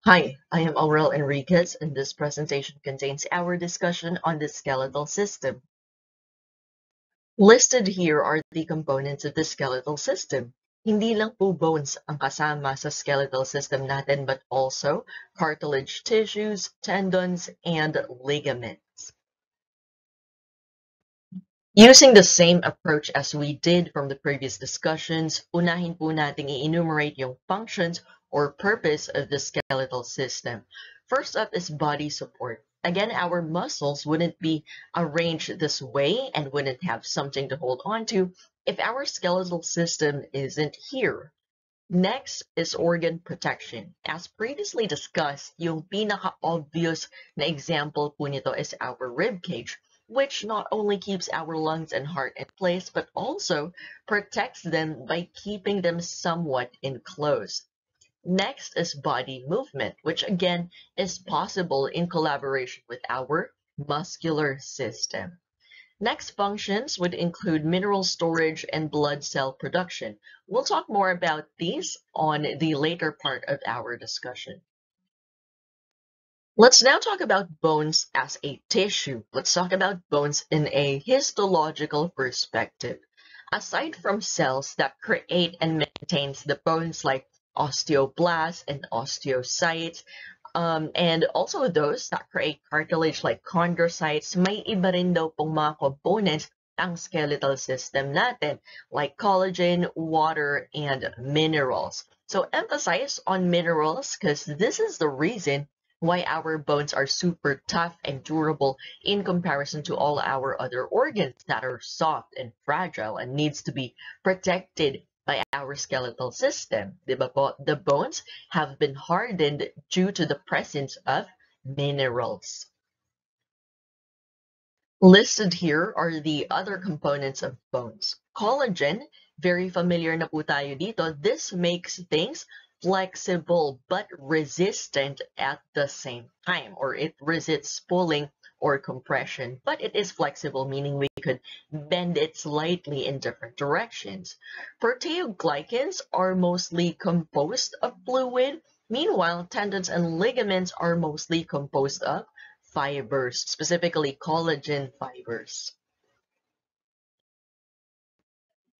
Hi, I am Aurel Enriquez, and this presentation contains our discussion on the skeletal system. Listed here are the components of the skeletal system. Hindi lang po bones ang kasama sa skeletal system natin, but also cartilage tissues, tendons, and ligaments. Using the same approach as we did from the previous discussions, unahin po nating i-enumerate yung functions or purpose of the skeletal system. First up is body support. Again, our muscles wouldn't be arranged this way and wouldn't have something to hold on to if our skeletal system isn't here. Next is organ protection. As previously discussed, yung pinaka-obvious na example po nito is our rib cage, which not only keeps our lungs and heart in place, but also protects them by keeping them somewhat enclosed. Next is body movement, which again is possible in collaboration with our muscular system. Next functions would include mineral storage and blood cell production. We'll talk more about these on the later part of our discussion. Let's now talk about bones as a tissue. Let's talk about bones in a histological perspective. Aside from cells that create and maintain the bones like osteoblasts and osteocytes, and also those that create cartilage like chondrocytes, may iba rin daw pong mga components ang skeletal system natin, like collagen, water, and minerals. So emphasize on minerals because this is the reason why our bones are super tough and durable in comparison to all our other organs that are soft and fragile and needs to be protected by our skeletal system. The bones have been hardened due to the presence of minerals. Listed here are the other components of bones. Collagen, very familiar na po tayo dito. This makes things flexible but resistant at the same time, or it resists pulling or compression, but it is flexible, meaning we could bend it slightly in different directions. Proteoglycans are mostly composed of fluid. Meanwhile, tendons and ligaments are mostly composed of fibers, specifically collagen fibers.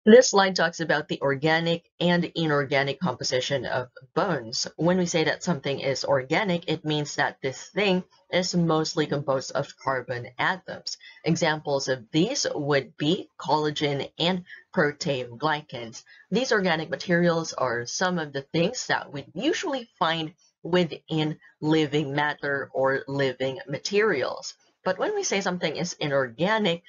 This slide talks about the organic and inorganic composition of bones. When we say that something is organic, it means that this thing is mostly composed of carbon atoms. Examples of these would be collagen and proteoglycans. These organic materials are some of the things that we usually find within living matter or living materials. But when we say something is inorganic,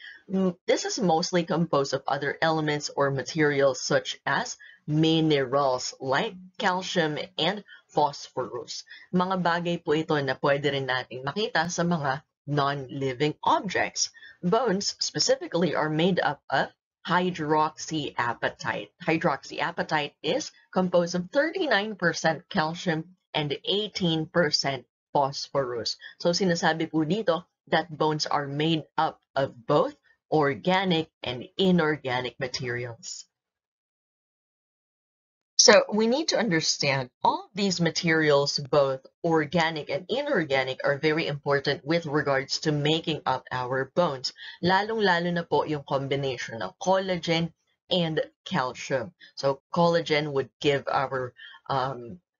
this is mostly composed of other elements or materials such as minerals like calcium and phosphorus. Mga bagay po ito na pwede rin nating makita sa mga non-living objects. Bones specifically are made up of hydroxyapatite. Hydroxyapatite is composed of 39% calcium and 18% phosphorus. So sinasabi po dito that bones are made up of both organic and inorganic materials. So we need to understand all of these materials, both organic and inorganic, are very important with regards to making up our bones. Lalong-lalo na po yung combination of collagen and calcium. So collagen would give our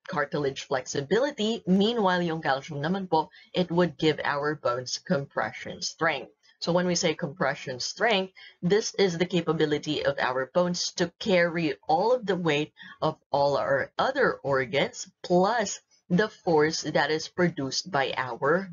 cartilage flexibility. Meanwhile, yung calcium naman po, it would give our bones compression strength. So when we say compression strength, this is the capability of our bones to carry all of the weight of all our other organs, plus the force that is produced by our.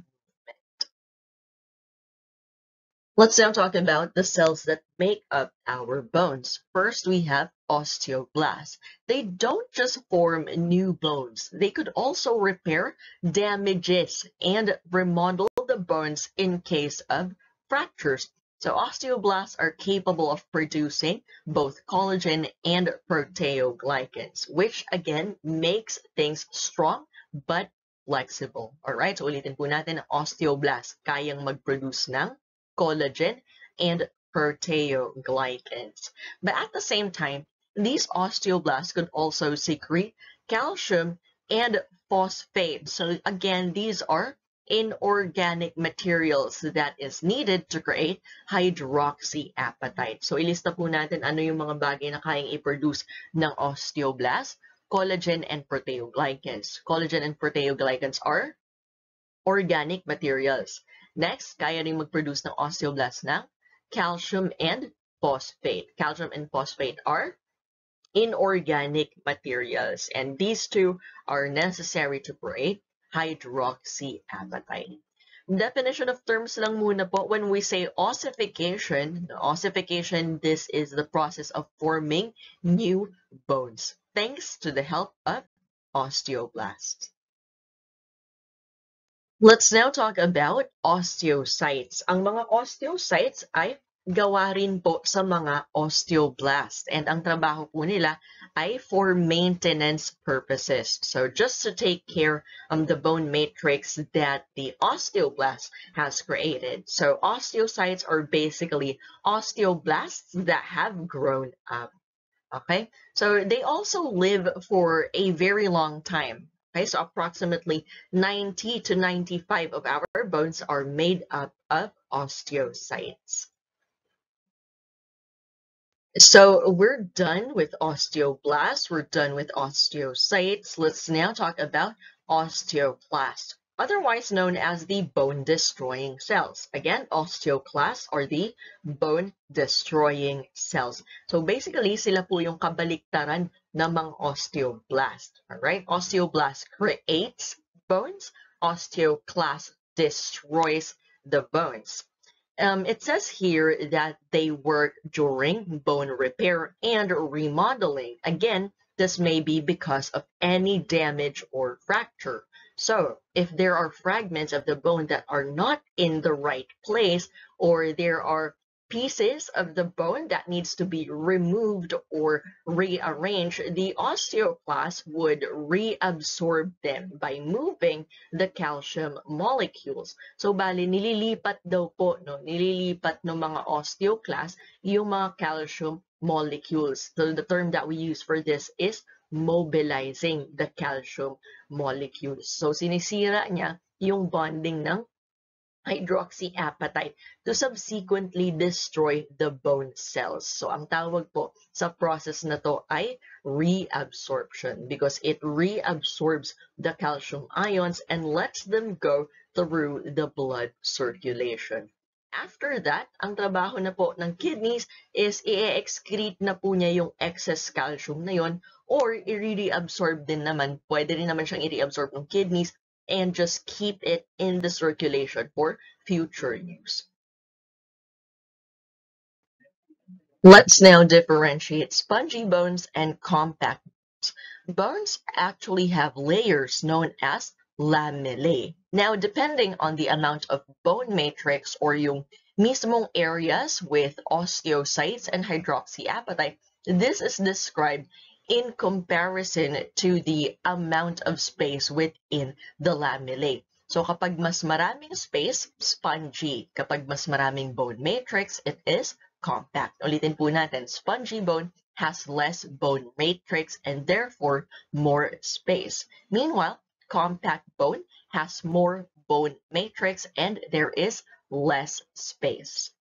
Let's now talk about the cells that make up our bones. First, we have osteoblasts. They don't just form new bones. They could also repair damages and remodel the bones in case of fractures. So osteoblasts are capable of producing both collagen and proteoglycans, which again makes things strong but flexible. Alright, so ulitin po natin, osteoblast kayang mag-produce ng collagen and proteoglycans. But at the same time, these osteoblasts could also secrete calcium and phosphate. So again, these are inorganic materials that is needed to create hydroxyapatite. So ilista po natin ano yung mga bagay na kayang i-produce ng osteoblast. Collagen and proteoglycans. Collagen and proteoglycans are organic materials. Next, kaya rin mag-produce ng osteoblast ng calcium and phosphate. Calcium and phosphate are inorganic materials, and these two are necessary to create hydroxyapatite. Definition of terms lang muna po. When we say ossification, this is the process of forming new bones thanks to the help of osteoblasts. Let's now talk about osteocytes. Ang mga osteocytes ay gawa rin po sa mga osteoblasts, and ang trabaho po nila ay for maintenance purposes. So just to take care of the bone matrix that the osteoblast has created. So osteocytes are basically osteoblasts that have grown up. Okay, so they also live for a very long time. Okay, so approximately 90 to 95 of our bones are made up of osteocytes. So we're done with osteoblasts, we're done with osteocytes. Let's now talk about osteoclasts, otherwise known as the bone-destroying cells. Again, osteoclasts are the bone-destroying cells. So basically, sila po yung kabaliktaran ng mga osteoblast. Alright? Osteoblast creates bones, osteoclast destroys the bones. It says here that they work during bone repair and remodeling. Again, this may be because of any damage or fracture. So, if there are fragments of the bone that are not in the right place, or there are pieces of the bone that needs to be removed or rearranged, the osteoclast would reabsorb them by moving the calcium molecules. So, bali, nililipat daw po, no? Nililipat ng mga osteoclast yung mga calcium molecules. So, the term that we use for this is mobilizing the calcium molecules. So, sinisira niya yung bonding ng hydroxyapatite to subsequently destroy the bone cells. So, ang tawag po sa process na to ay reabsorption because it reabsorbs the calcium ions and lets them go through the blood circulation. After that, ang trabaho na po ng kidneys is i-excrete na po niya yung excess calcium na yon, or i-reabsorb din naman, pwede rin naman siyang i-reabsorb ng kidneys and just keep it in the circulation for future use. Let's now differentiate spongy bones and compact bones. Bones actually have layers known as lamellae. Now, depending on the amount of bone matrix or yung mismong areas with osteocytes and hydroxyapatite, this is described in comparison to the amount of space within the lamellae. So kapag mas maraming space, spongy. Kapag mas maraming bone matrix, it is compact. Ulitin po natin, spongy bone has less bone matrix and therefore more space. Meanwhile, compact bone has more bone matrix and there is less space.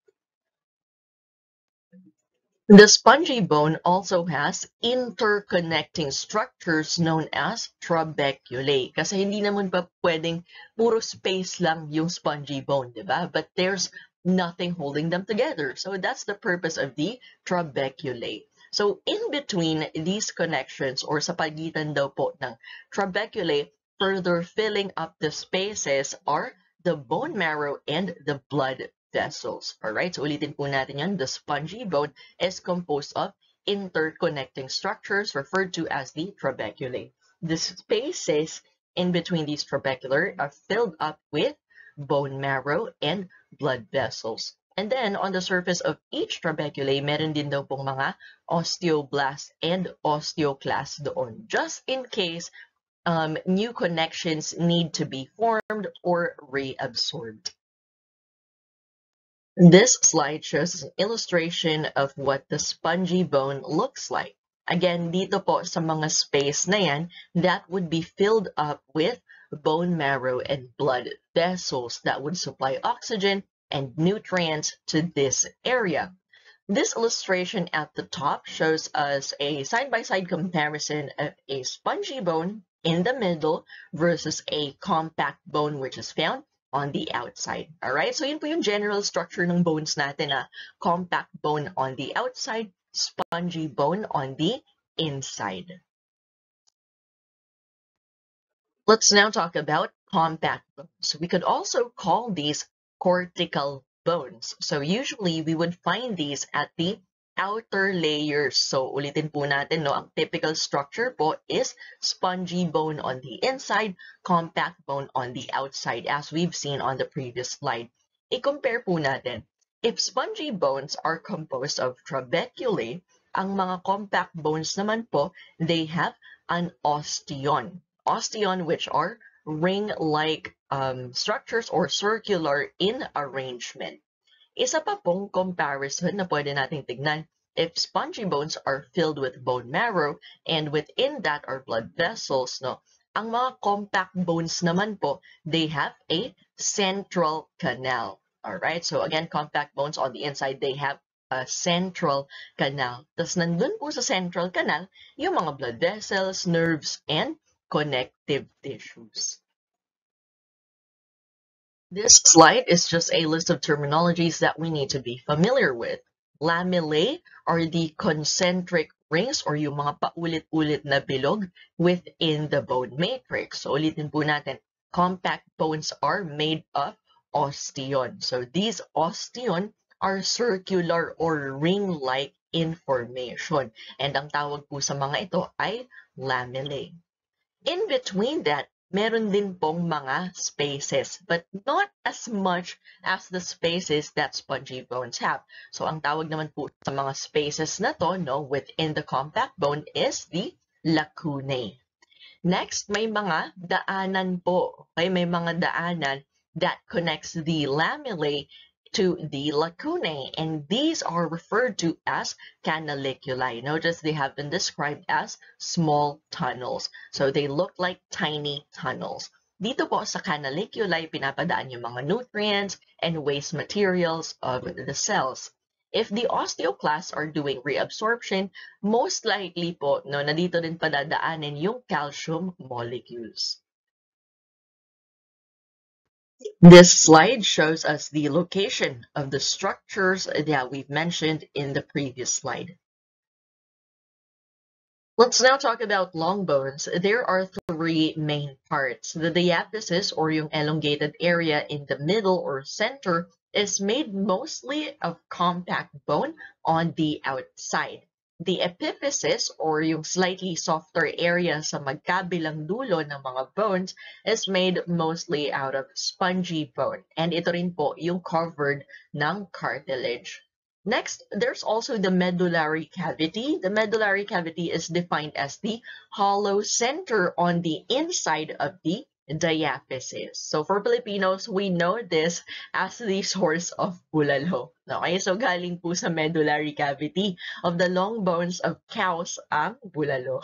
The spongy bone also has interconnecting structures known as trabeculae. Kasi hindi naman pa pwedeng puro space lang yung spongy bone, di ba? But there's nothing holding them together. So that's the purpose of the trabeculae. So in between these connections or sa pagitan daw po ng trabeculae, further filling up the spaces are the bone marrow and the blood vessels. Alright, so ulitin po natin yan. The spongy bone is composed of interconnecting structures referred to as the trabeculae. The spaces in between these trabeculae are filled up with bone marrow and blood vessels. And then, on the surface of each trabeculae, meron din daw pong mga osteoblasts and osteoclasts doon, just in case new connections need to be formed or reabsorbed. This slide shows an illustration of what the spongy bone looks like. Again, dito po sa mga space na yan, that would be filled up with bone marrow and blood vessels that would supply oxygen and nutrients to this area. This illustration at the top shows us a side-by-side comparison of a spongy bone in the middle versus a compact bone which is found on the outside. Alright, so yun po yung general structure ng bones natin na compact bone on the outside, spongy bone on the inside. Let's now talk about compact bones. We could also call these cortical bones. So usually we would find these at the outer layers. So ulitin po natin, no, ang typical structure po is spongy bone on the inside, compact bone on the outside, as we've seen on the previous slide. I-compare po natin. If spongy bones are composed of trabeculae, ang mga compact bones naman po, they have an osteon. Osteon, which are ring-like structures or circular in arrangement. Isa pa pong comparison na pwede nating tignan, if spongy bones are filled with bone marrow and within that are blood vessels, no, ang mga compact bones naman po, they have a central canal. Alright, so again, compact bones on the inside, they have a central canal. Tapos nandun po sa central canal, yung mga blood vessels, nerves, and connective tissues. This slide is just a list of terminologies that we need to be familiar with. Lamellae are the concentric rings or yung mga paulit-ulit na bilog within the bone matrix. So ulitin po natin, compact bones are made of osteon. So these osteon are circular or ring-like in formation. And ang tawag po sa mga ito ay lamellae. In between that, meron din pong mga spaces, but not as much as the spaces that spongy bones have. So, ang tawag naman po sa mga spaces na to, no, within the compact bone is the lacunae. Next, may mga daanan po. Okay? May mga daanan that connects the lamellae to the lacunae, and these are referred to as canaliculi. Notice they have been described as small tunnels. So they look like tiny tunnels. Dito po sa canaliculi, pinapadaan yung mga nutrients and waste materials of the cells. If the osteoclasts are doing reabsorption, most likely po, no, na dito din padadaanin yung calcium molecules. This slide shows us the location of the structures that we've mentioned in the previous slide. Let's now talk about long bones. There are three main parts. The diaphysis, or yung elongated area in the middle or center, is made mostly of compact bone on the outside. The epiphysis, or yung slightly softer area sa magkabilang dulo ng mga bones, is made mostly out of spongy bone. And ito rin po yung covered ng cartilage. Next, there's also the medullary cavity. The medullary cavity is defined as the hollow center on the inside of the diaphysis. So for Filipinos, we know this as the source of bulalo. Okay, so galing po sa medullary cavity of the long bones of cows ang bulalo.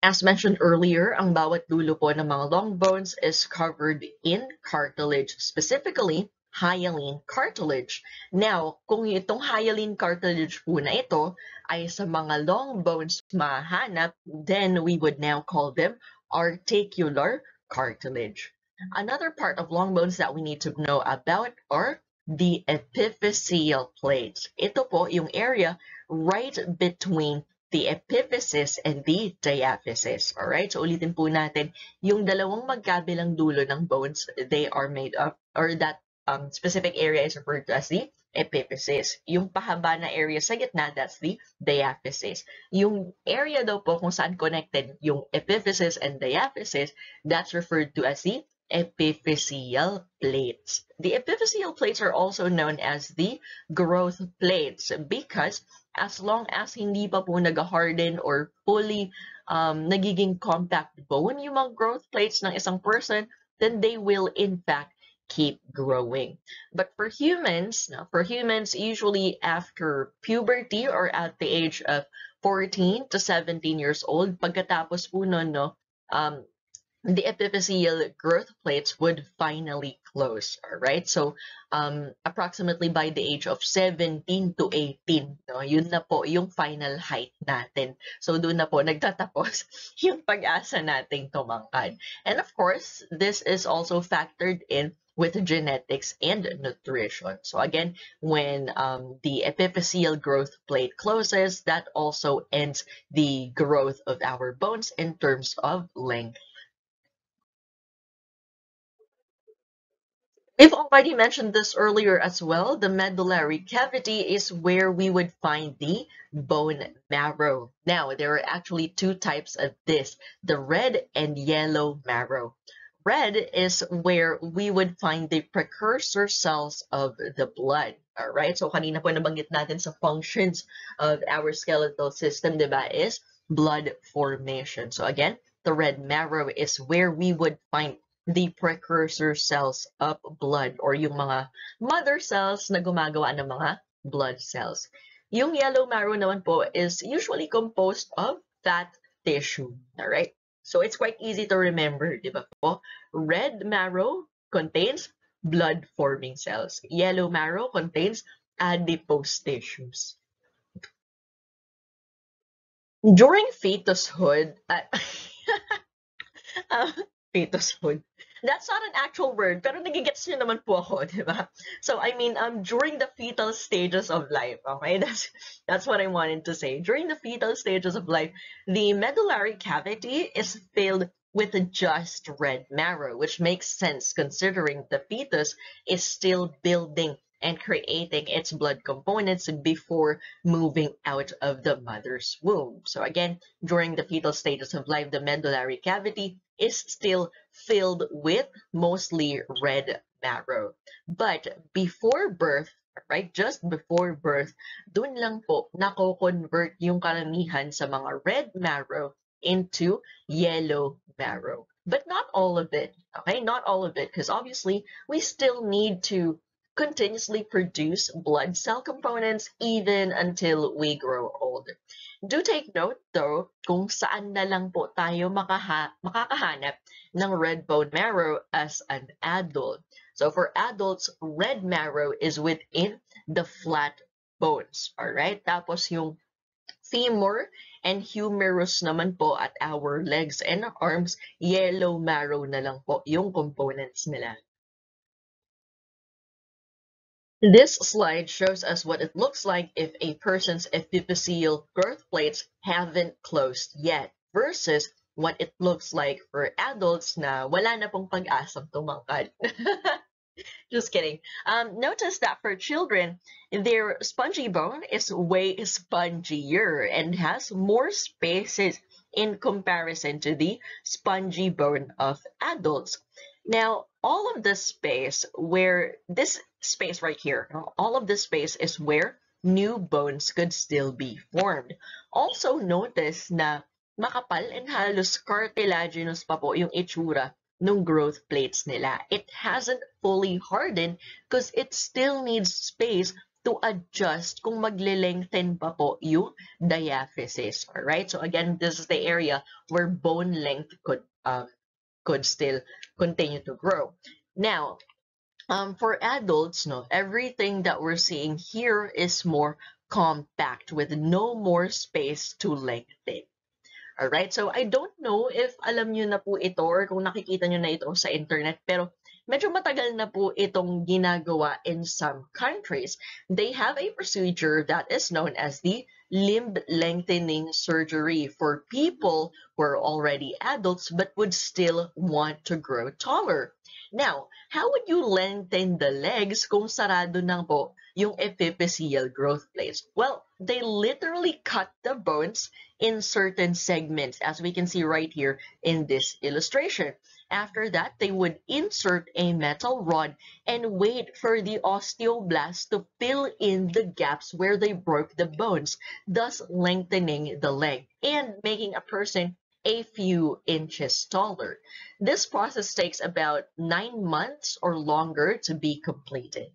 As mentioned earlier, ang bawat dulo po ng mga long bones is covered in cartilage, specifically hyaline cartilage. Now, kung itong hyaline cartilage po na ito ay sa mga long bones mahanap, then we would now call them articular cartilage. Another part of long bones that we need to know about are the epiphyseal plates. Ito po yung area right between the epiphysis and the diaphysis. Alright, so ulitin po natin, yung dalawang magkabilang dulo ng bones, they are made up, or that specific area is referred to as the epiphysis. Yung pahaba na area sa gitna, that's the diaphysis. Yung area daw po kung saan connected yung epiphysis and diaphysis, that's referred to as the epiphyseal plates. The epiphyseal plates are also known as the growth plates because as long as hindi pa po nag-harden or fully nagiging compact bone yung mga growth plates ng isang person, then they will in fact keep growing. But for humans, now for humans, usually after puberty or at the age of 14 to 17 years old, pagkatapos po nun, no, um, the epiphyseal growth plates would finally close. All right. So, approximately by the age of 17 to 18, no, yun na po yung final height natin. So, doon na po nagtatapos yung pag-asa nating tumangkad. And of course, this is also factored in with genetics and nutrition. So again, when the epiphyseal growth plate closes, that also ends the growth of our bones in terms of length. We've already mentioned this earlier as well. The medullary cavity is where we would find the bone marrow. Now, there are actually two types of this, the red and yellow marrow. Red is where we would find the precursor cells of the blood. All right? So, kanina po nabanggit natin sa functions of our skeletal system, diba, is blood formation. So, again, the red marrow is where we would find the precursor cells of blood or yung mga mother cells na gumagawa ng mga blood cells. Yung yellow marrow naman po is usually composed of fat tissue. All right? So it's quite easy to remember, di ba po? Red marrow contains blood-forming cells. Yellow marrow contains adipose tissues. During fetushood, fetushood. That's not an actual word, pero nagigets nyo naman po ako, di ba? So, I mean, during the fetal stages of life, okay? That's what I wanted to say. During the fetal stages of life, the medullary cavity is filled with just red marrow, which makes sense considering the fetus is still building and creating its blood components before moving out of the mother's womb. So again, during the fetal stages of life, the medullary cavity is still filled with mostly red marrow. But before birth, right, just before birth, dun lang po nako-convert yung karamihan sa mga red marrow into yellow marrow. But not all of it, okay? Not all of it, because obviously we still need to continuously produce blood cell components even until we grow old. Do take note though kung saan na lang po tayo makakahanap ng red bone marrow as an adult. So for adults, red marrow is within the flat bones. Alright? Tapos yung femur and humerus naman po at our legs and arms, yellow marrow na lang po yung components nila. This slide shows us what it looks like if a person's epiphyseal growth plates haven't closed yet versus what it looks like for adults na wala na pong pag-asang tumangkad. Just kidding. Notice that for children, their spongy bone is way spongier and has more spaces in comparison to the spongy bone of adults. Now, all of this space where this space right here, all of this space is where new bones could still be formed. Also notice na makapal and halos cartilaginous pa po yung itsura nung growth plates nila. It hasn't fully hardened because it still needs space to adjust kung magle-lengthen pa po yung diaphysis. Alright? So again, this is the area where bone length could still continue to grow. Now, for adults, no, everything that we're seeing here is more compact with no more space to lengthen. Alright, so I don't know if alam nyo na po ito or kung nakikita nyo na ito sa internet, pero medyo matagal na po itong ginagawa in some countries. They have a procedure that is known as the limb lengthening surgery for people who are already adults but would still want to grow taller. Now, how would you lengthen the legs kung sarado na po yung epiphyseal growth plates? Well, they literally cut the bones in certain segments, as we can see right here in this illustration. After that, they would insert a metal rod and wait for the osteoblasts to fill in the gaps where they broke the bones, thus lengthening the leg and making a person a few inches taller. This process takes about 9 months or longer to be completed.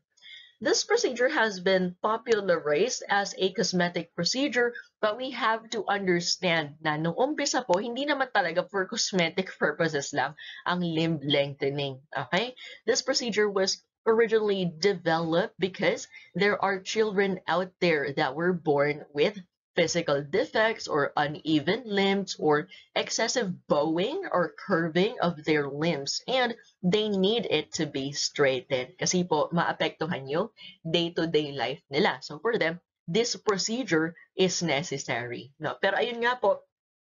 This procedure has been popularized as a cosmetic procedure, but we have to understand na nung umpisa po, hindi naman talaga for cosmetic purposes lang ang limb lengthening. Okay? This procedure was originally developed because there are children out there that were born with physical defects or uneven limbs or excessive bowing or curving of their limbs, and they need it to be straightened kasi po maapektuhan yung day-to-day life nila. So for them, this procedure is necessary. No? Pero ayun nga po,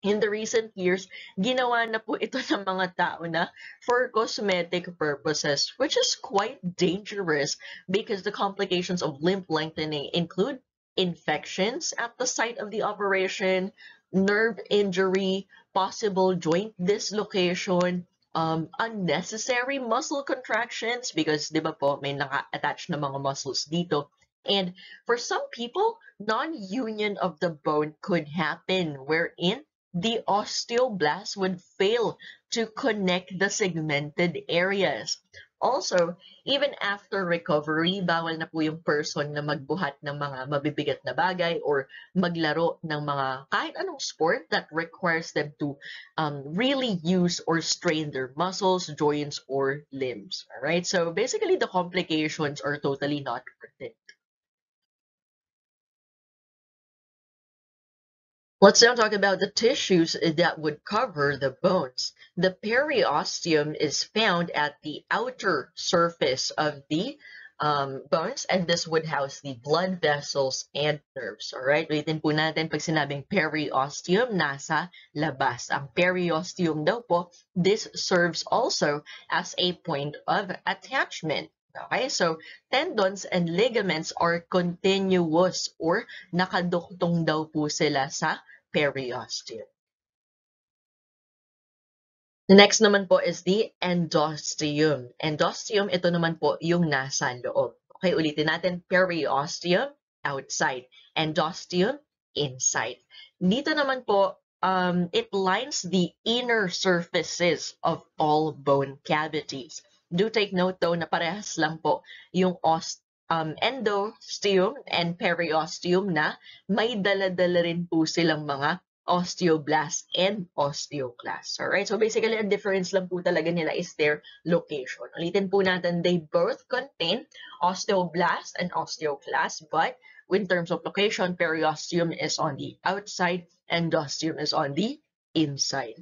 in the recent years, ginawa na po ito ng mga tao na for cosmetic purposes, which is quite dangerous because the complications of limb lengthening include infections at the site of the operation, nerve injury, possible joint dislocation, unnecessary muscle contractions because di ba po may naka-attach na mga muscles dito. And for some people, non-union of the bone could happen wherein the osteoblast would fail to connect the segmented areas. Also, even after recovery, bawal na po yung person na magbuhat ng mga mabibigat na bagay or maglaro ng mga kahit anong sport that requires them to really use or strain their muscles, joints, or limbs. All right, so basically the complications are totally not worth it. Let's now talk about the tissues that would cover the bones. The periosteum is found at the outer surface of the bones, and this would house the blood vessels and nerves. Alright, ulitin po natin pag sinabing periosteum, nasa labas. Ang periosteum daw po, this serves also as a point of attachment. Okay, so tendons and ligaments are continuous or nakaduktong daw po sila sa periosteum. The next naman po is the endosteum. Endosteum, ito naman po yung nasa loob. Okay, ulitin natin. Periosteum, outside. Endosteum, inside. Dito naman po, it lines the inner surfaces of all bone cavities. Do take note though na parehas lang po yung endosteum and periosteum na may dala-dala rin po silang mga osteoblast and osteoclast. Alright, so basically, ang difference lang po talaga nila is their location. Ulitin po natin, they both contain osteoblast and osteoclast, but in terms of location, periosteum is on the outside, endosteum is on the inside.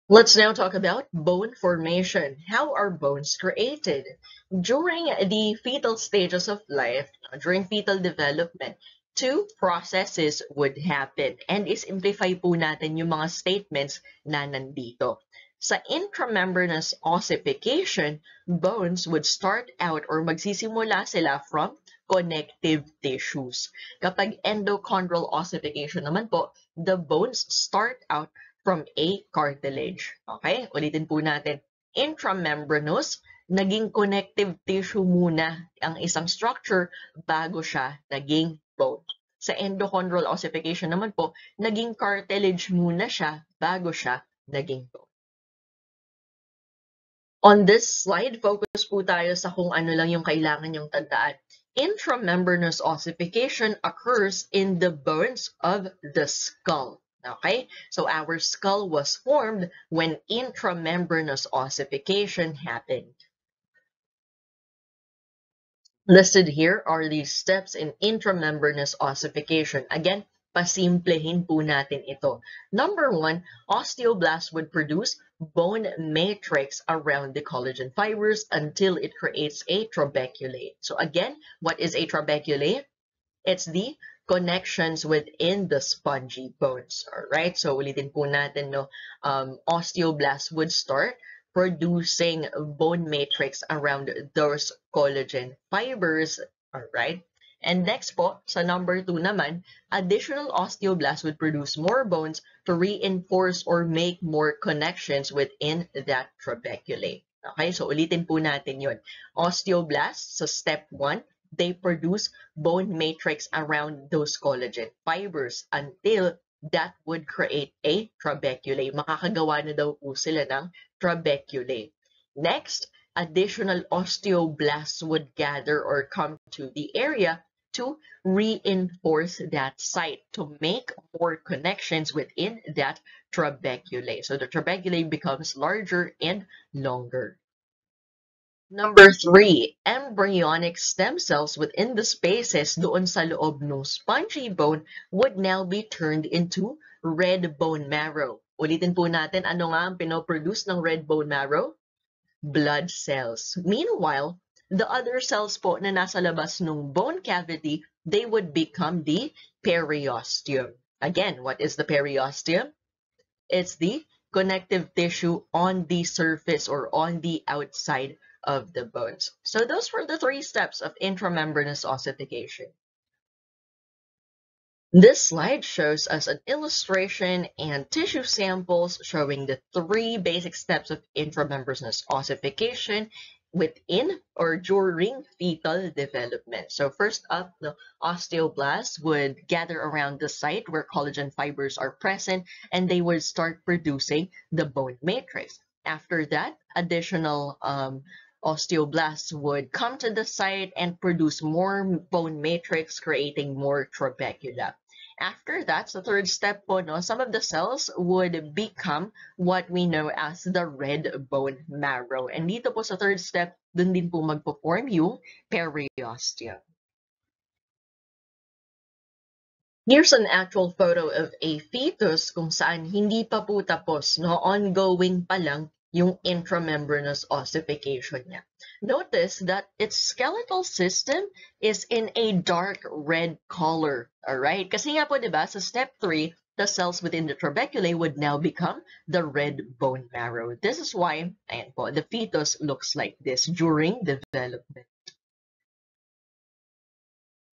Let's now talk about bone formation. How are bones created? During the fetal stages of life, during fetal development, two processes would happen. And isimplify po natin yung mga statements na nandito. Sa intramembranous ossification, bones would start out or magsisimula sila from connective tissues. Kapag endochondral ossification naman po, the bones start out from a cartilage. Okay? Ulitin po natin. Intramembranous, naging connective tissue muna ang isang structure bago siya naging bone. Sa endochondral ossification naman po, naging cartilage muna siya bago siya naging bone. On this slide, focus po tayo sa kung ano lang yung kailangan yung tandaan. Intramembranous ossification occurs in the bones of the skull. Okay, so our skull was formed when intramembranous ossification happened. Listed here are the steps in intramembranous ossification. Again, pasimplehin po natin ito. Number 1, osteoblast would produce bone matrix around the collagen fibers until it creates a trabeculate. So again, what is a trabeculate? It's the connections within the spongy bones. All right, so ulitin po natin, no, osteoblast would start producing bone matrix around those collagen fibers. All right, and next po, sa number 2 naman, additional osteoblast would produce more bones to reinforce or make more connections within that trabeculate. Okay, so ulitin po natin yun. Osteoblast sa step 1, they produce bone matrix around those collagen fibers until that would create a trabeculae. Makakagawa na daw po sila ng trabeculae. Next, additional osteoblasts would gather or come to the area to reinforce that site, to make more connections within that trabeculae. So the trabeculae becomes larger and longer. Number 3, embryonic stem cells within the spaces doon sa loob ng spongy bone would now be turned into red bone marrow. Ulitin po natin, ano nga ang pinoproduce ng red bone marrow? Blood cells. Meanwhile, the other cells po na nasa labas ng bone cavity, they would become the periosteum. Again, what is the periosteum? It's the connective tissue on the surface or on the outside of the bones. So those were the 3 steps of intramembranous ossification. This slide shows us an illustration and tissue samples showing the 3 basic steps of intramembranous ossification within or during fetal development. So first up, the osteoblasts would gather around the site where collagen fibers are present, and they would start producing the bone matrix. After that, additional osteoblasts would come to the site and produce more bone matrix, creating more trabecula. After that, the third step po, no, some of the cells would become what we know as the red bone marrow. And dito po sa third step, dun din po magpo-form yung periosteum. Here's an actual photo of a fetus kung saan hindi pa po tapos, no, ongoing pa lang yung intramembranous ossification niya. Notice that its skeletal system is in a dark red color, alright? Kasi nga po, diba, sa step 3, the cells within the trabeculae would now become the red bone marrow. This is why, ayan po, the fetus looks like this during development.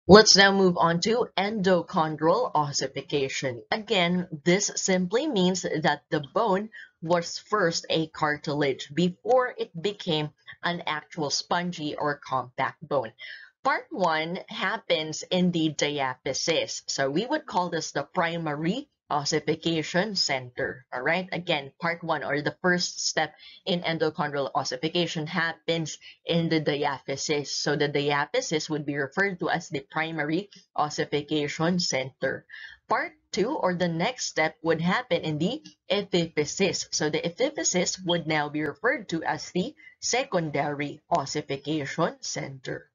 Let's now move on to endochondral ossification. Again, this simply means that the bone was first a cartilage before it became an actual spongy or compact bone. Part 1 happens in the diaphysis. So we would call this the primary ossification center. All right. Again, part 1 or the first step in endochondral ossification happens in the diaphysis. So the diaphysis would be referred to as the primary ossification center. Part 2 or the next step would happen in the epiphysis. So the epiphysis would now be referred to as the secondary ossification center.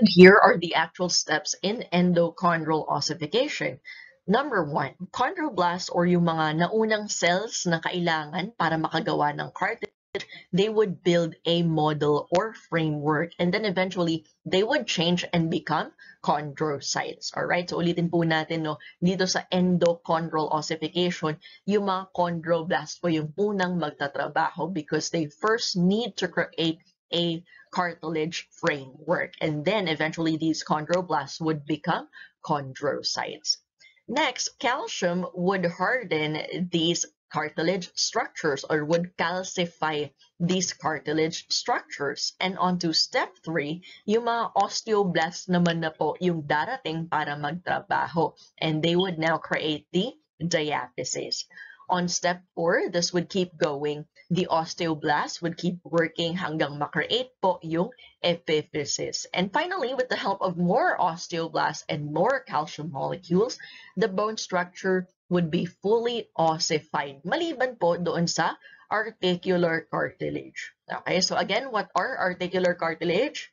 Here are the actual steps in endochondral ossification. Number 1, chondroblast or yung mga naunang cells na kailangan para makagawa ng cartilage, they would build a model or framework, and then eventually they would change and become chondrocytes. Alright, so ulitin po natin, no, dito sa endochondral ossification, yung mga chondroblast po yung unang magtatrabaho because they first need to create a cartilage framework, and then eventually these chondroblasts would become chondrocytes. Next, calcium would harden these cartilage structures or would calcify these cartilage structures. And on to step 3, yung mga osteoblasts naman na po yung darating para magtrabaho, and they would now create the diaphysis. On step 4, this would keep going. The osteoblast would keep working hanggang makreate po yung epiphysis. And finally, with the help of more osteoblasts and more calcium molecules, the bone structure would be fully ossified. Maliban po doon sa articular cartilage. Okay, so again, what are articular cartilage?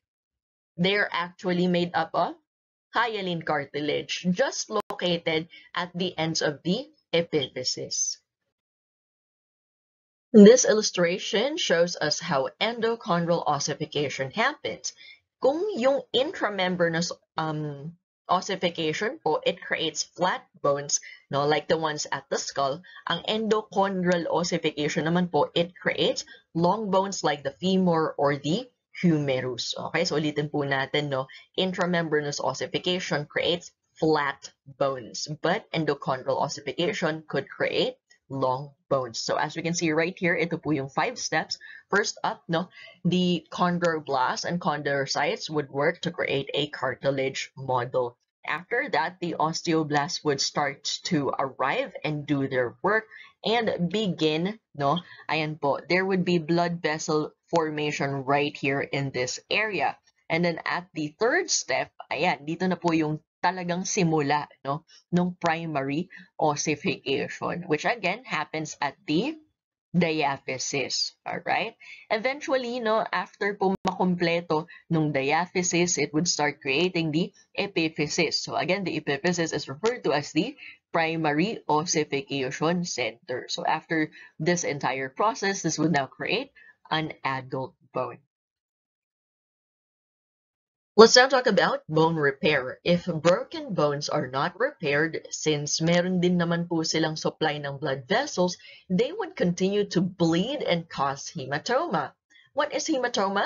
They're actually made up of hyaline cartilage, just located at the ends of the epiphysis. This illustration shows us how endochondral ossification happens. Kung yung intramembranous ossification po, it creates flat bones, no, like the ones at the skull. Ang endochondral ossification naman po, it creates long bones like the femur or the humerus. Okay, so ulitin po natin, no, intramembranous ossification creates flat bones, but endochondral ossification could create long bones. So as we can see right here, ito po yung 5 steps. First up, no, the chondroblasts and chondrocytes would work to create a cartilage model. After that, the osteoblasts would start to arrive and do their work and begin, no? Ayan po, there would be blood vessel formation right here in this area. And then at the third step, ayan, dito na po yung talagang simula, no, nung primary ossification, which again happens at the diaphysis. All right. Eventually, no, after po makompleto nung diaphysis, it would start creating the epiphysis. So again, the epiphysis is referred to as the primary ossification center. So after this entire process, this would now create an adult bone. Let's now talk about bone repair. If broken bones are not repaired, since meron din naman po silang supply ng blood vessels, they would continue to bleed and cause hematoma. What is hematoma?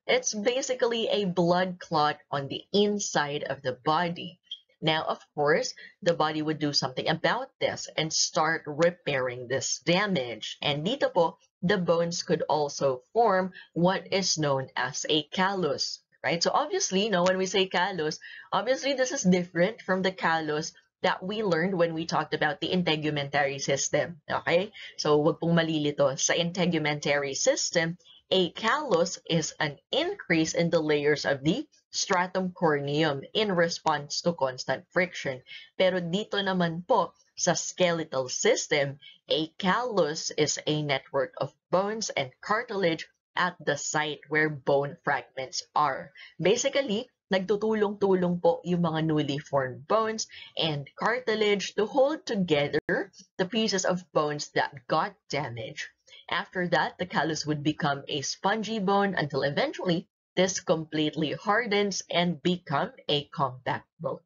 It's basically a blood clot on the inside of the body. Now, of course, the body would do something about this and start repairing this damage. And dito po, the bones could also form what is known as a callus. Right? So obviously, no, when we say callus, obviously this is different from the callus that we learned when we talked about the integumentary system. Okay? So wag pong malilito. Sa integumentary system, a callus is an increase in the layers of the stratum corneum in response to constant friction. Pero dito naman po, sa skeletal system, a callus is a network of bones and cartilage at the site where bone fragments are. Basically, nagtutulong-tulong po yung mga newly formed bones and cartilage to hold together the pieces of bones that got damaged. After that, the callus would become a spongy bone until eventually this completely hardens and become a compact bone.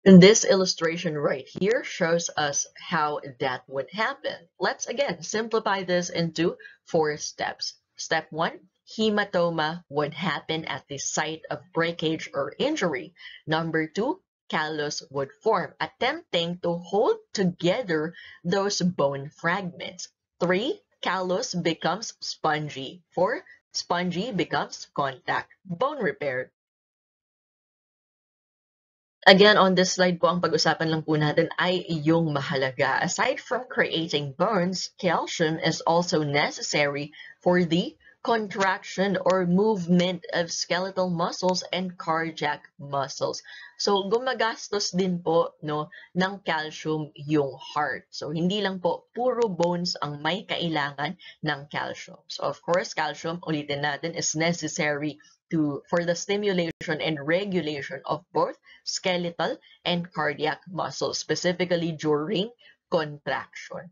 And this illustration right here shows us how that would happen. Let's again simplify this into 4 steps. Step 1, hematoma would happen at the site of breakage or injury. Number 2, callus would form, attempting to hold together those bone fragments. 3, callus becomes spongy. 4, spongy becomes contact bone repair. Again, on this slide po, ang pag-usapan lang po natin ay yung mahalaga. Aside from creating bones, calcium is also necessary for the contraction or movement of skeletal muscles and cardiac muscles. So, gumagastos din po, no, ng calcium yung heart. So, hindi lang po puro bones ang may kailangan ng calcium. So, of course, calcium, ulitin natin, is necessary for the stimulation and regulation of both skeletal and cardiac muscles, specifically during contraction.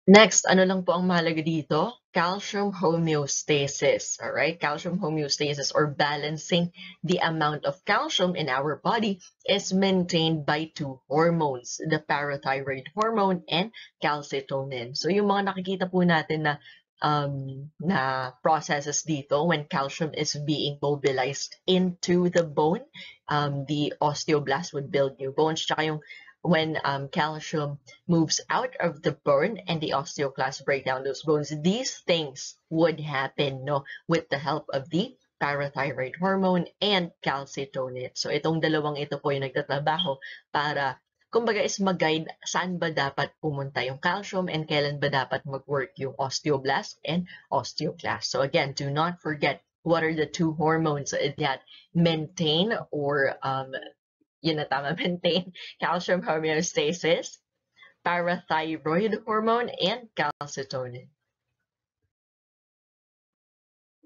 Next, ano lang po ang mahalaga dito? Calcium homeostasis. All right? Calcium homeostasis, or balancing the amount of calcium in our body, is maintained by 2 hormones, the parathyroid hormone and calcitonin. So yung mga nakikita po natin na processes dito when calcium is being mobilized into the bone, the osteoblast would build new bones. Tsaka yung when calcium moves out of the bone and the osteoclasts break down those bones, these things would happen, no, with the help of the parathyroid hormone and calcitonin. So itong dalawang ito po yung nagtatrabaho para kumbaga is mag-guide saan ba dapat pumunta yung calcium and kailan ba dapat mag-work yung osteoblast and osteoclast. So again, do not forget what are the 2 hormones that maintain or maintain calcium homeostasis, parathyroid hormone, and calcitonin.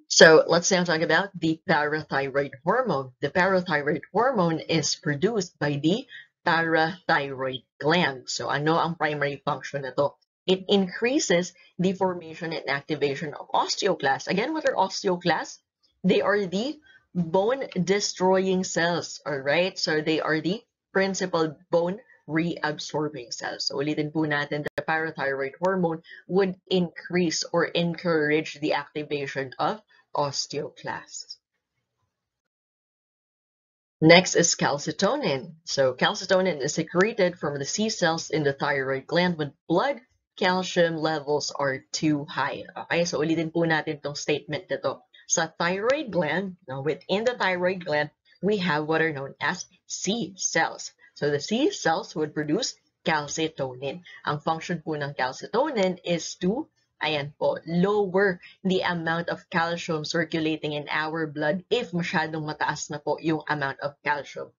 So let's now talk about the parathyroid hormone. The parathyroid hormone is produced by the parathyroid gland. So ano ang primary function na to? It increases the formation and activation of osteoclasts. Again, what are osteoclasts? They are the bone-destroying cells, all right? So they are the principal bone reabsorbing cells. So ulitin po natin, the parathyroid hormone would increase or encourage the activation of osteoclasts. Next is calcitonin. So calcitonin is secreted from the C cells in the thyroid gland when blood calcium levels are too high. Okay, so ulitin po natin itong statement na to. Sa thyroid gland, now within the thyroid gland, we have what are known as C cells. So the C cells would produce calcitonin. Ang function po ng calcitonin is to, ayan po, lower the amount of calcium circulating in our blood if masyadong mataas na po yung amount of calcium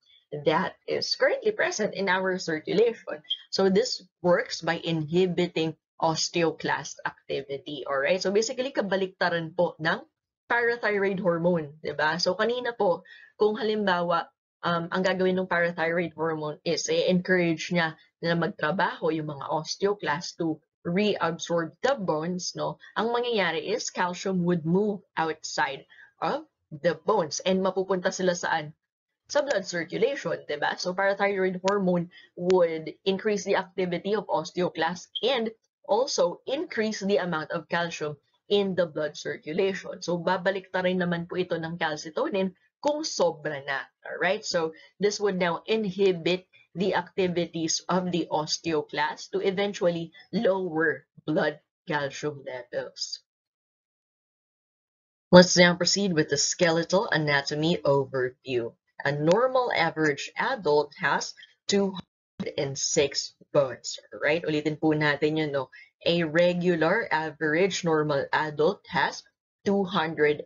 that is currently present in our circulation. So this works by inhibiting osteoclast activity. Alright? So basically, kabaliktaran po ng parathyroid hormone. Diba? So kanina po, kung halimbawa, ang gagawin ng parathyroid hormone is i-encourage niya na magtrabaho yung mga osteoclast to reabsorb the bones, no? Ang mangyayari is calcium would move outside of the bones and mapupunta sila saan? Sa blood circulation, diba? So parathyroid hormone would increase the activity of osteoclasts and also increase the amount of calcium in the blood circulation. So babalik ta rin naman po ito ng calcitonin kung sobra na. Alright? So this would now inhibit the activities of the osteoclast to eventually lower blood calcium levels. Let's now proceed with the skeletal anatomy overview. A normal average adult has 206 bones, right? Ulitin po natin yun, no? A regular average normal adult has 206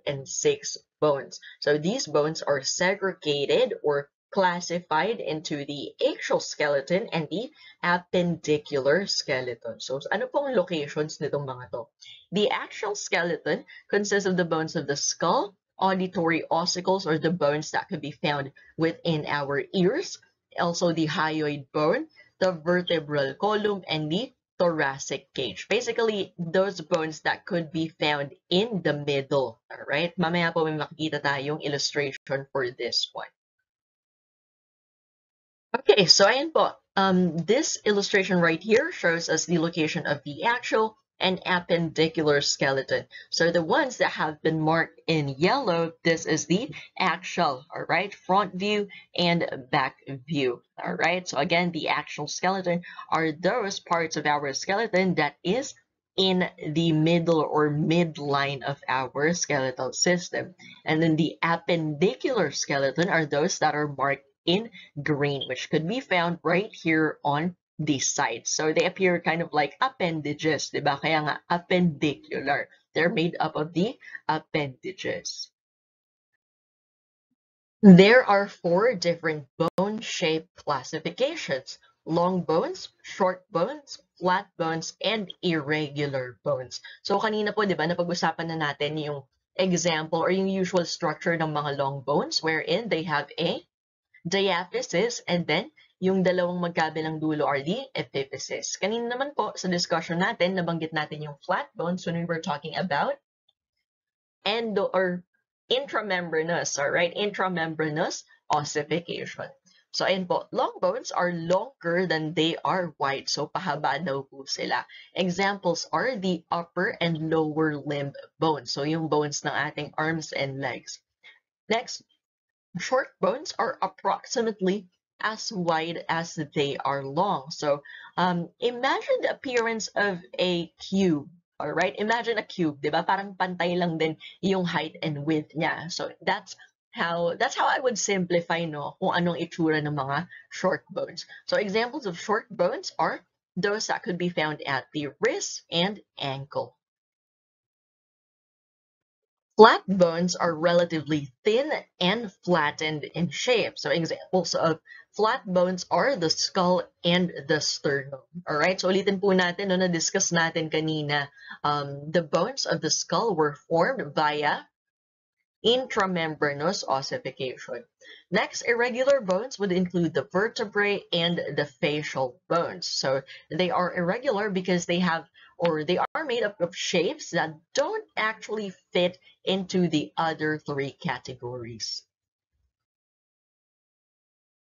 bones. So these bones are segregated or classified into the axial skeleton and the appendicular skeleton. So ano pong locations nitong mga to? The axial skeleton consists of the bones of the skull, auditory ossicles, or the bones that could be found within our ears, also the hyoid bone, the vertebral column, and the thoracic cage. Basically, those bones that could be found in the middle. Alright? Mamaya po may makikita tayong illustration for this one. Okay, so ayan po. This illustration right here shows us the location of the axial and appendicular skeleton. So the ones that have been marked in yellow, this is the axial, all right, front view and back view, all right. So again, the axial skeleton are those parts of our skeleton that is in the middle or midline of our skeletal system. And then the appendicular skeleton are those that are marked in green, which could be found right here on the side. So they appear kind of like appendages, diba? Kaya nga appendicular. They're made up of the appendages. There are 4 different bone shape classifications: long bones, short bones, flat bones, and irregular bones. So kanina po, diba, napag-usapan na natin yung example or yung usual structure ng mga long bones wherein they have a diaphysis, and then yung dalawang magkabilang dulo are the epiphysis. Kanina naman po sa discussion natin, nabanggit natin yung flat bones when we were talking about endo or intramembranous, alright? Intramembranous ossification. So ayun po, long bones are longer than they are wide. So pahaba daw po sila. Examples are the upper and lower limb bones. So yung bones ng ating arms and legs. Next, short bones are approximately as wide as they are long. So imagine the appearance of a cube. All right, imagine a cube, diba? Parang pantay lang din yung height and width niya. So that's how I would simplify, no, kung anong itsura ng mga short bones. So examples of short bones are those that could be found at the wrist and ankle. Flat bones are relatively thin and flattened in shape. So examples of flat bones are the skull and the sternum. Alright, so ulitin po natin, no, na-discuss natin kanina, the bones of the skull were formed via intramembranous ossification. Next, irregular bones would include the vertebrae and the facial bones. So they are irregular because they have, or they are made up of shapes that don't actually fit into the other 3 categories.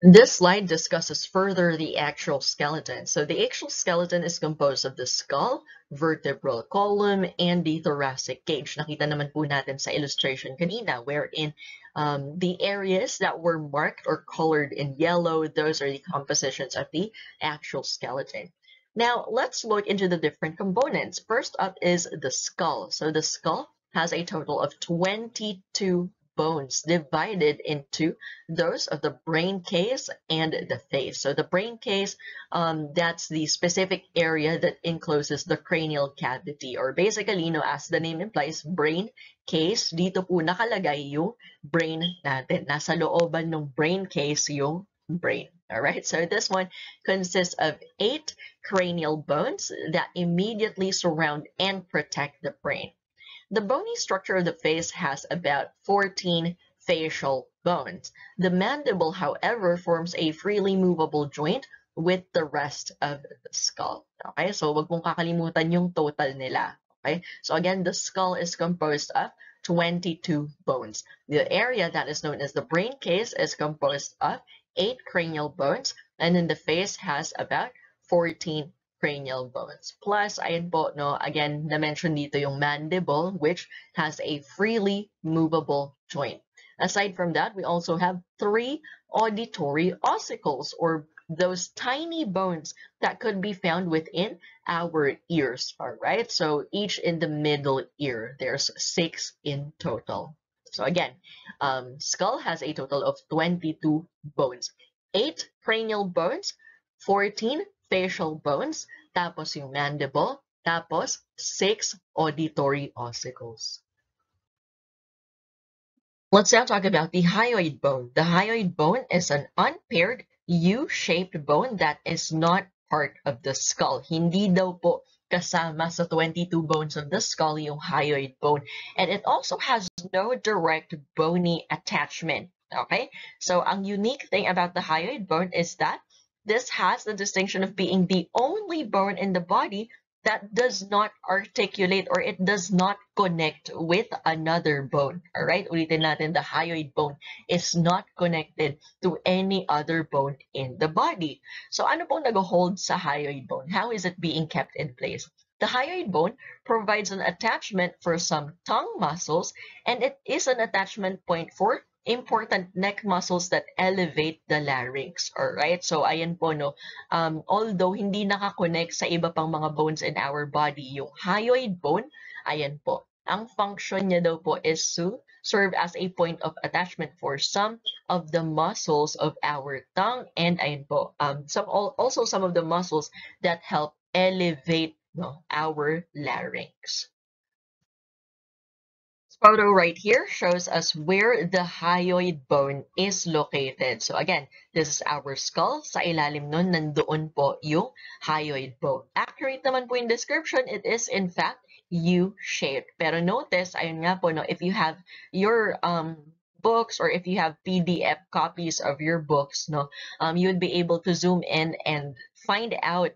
This slide discusses further the axial skeleton. So the axial skeleton is composed of the skull, vertebral column, and the thoracic cage. Nakita naman po natin sa illustration kanina, wherein the areas that were marked or colored in yellow, those are the compositions of the axial skeleton. Now, let's look into the different components. First up is the skull. So the skull has a total of 22 bones divided into those of the brain case and the face. So the brain case, that's the specific area that encloses the cranial cavity, or basically, as the name implies, brain case. Dito po nakalagay yung brain natin. Nasa looban ng brain case yung brain. Alright, so this one consists of 8 cranial bones that immediately surround and protect the brain. The bony structure of the face has about 14 facial bones. The mandible, however, forms a freely movable joint with the rest of the skull. Okay, so wag mong kakalimutan yung total nila. Okay, so again, the skull is composed of 22 bones. The area that is known as the brain case is composed of 8 cranial bones, and then the face has about 14 cranial bones. Plus, ayun po, again, na-mention dito yung mandible, which has a freely movable joint. Aside from that, we also have 3 auditory ossicles, or those tiny bones that could be found within our ears. All right, so each in the middle ear, there's 6 in total. So again, skull has a total of 22 bones. 8 cranial bones, 14 facial bones, tapos yung mandible, tapos 6 auditory ossicles. Let's now talk about the hyoid bone. The hyoid bone is an unpaired U-shaped bone that is not part of the skull. Hindi daw po kasama sa 22 bones of the skull yung hyoid bone. And it also has no direct bony attachment. Okay? So ang unique thing about the hyoid bone is that this has the distinction of being the only bone in the body that does not articulate, or it does not connect with another bone. All right? Ulitin natin, the hyoid bone is not connected to any other bone in the body. So ano pong nag-hold sa hyoid bone? How is it being kept in place? The hyoid bone provides an attachment for some tongue muscles, and it is an attachment point for important neck muscles that elevate the larynx. Alright? So, ayan po, although hindi nakakonect sa iba pang mga bones in our body, yung hyoid bone, ayan po, ang function niya daw po is to serve as a point of attachment for some of the muscles of our tongue, and ayan po, also some of the muscles that help elevate our larynx. Photo right here shows us where the hyoid bone is located. So again, this is our skull. Sa ilalim nun, nandoon po yung hyoid bone. Accurate naman po yung description. It is in fact U-shaped. Pero notice, ayun nga po, if you have your books, or if you have PDF copies of your books, you would be able to zoom in and find out,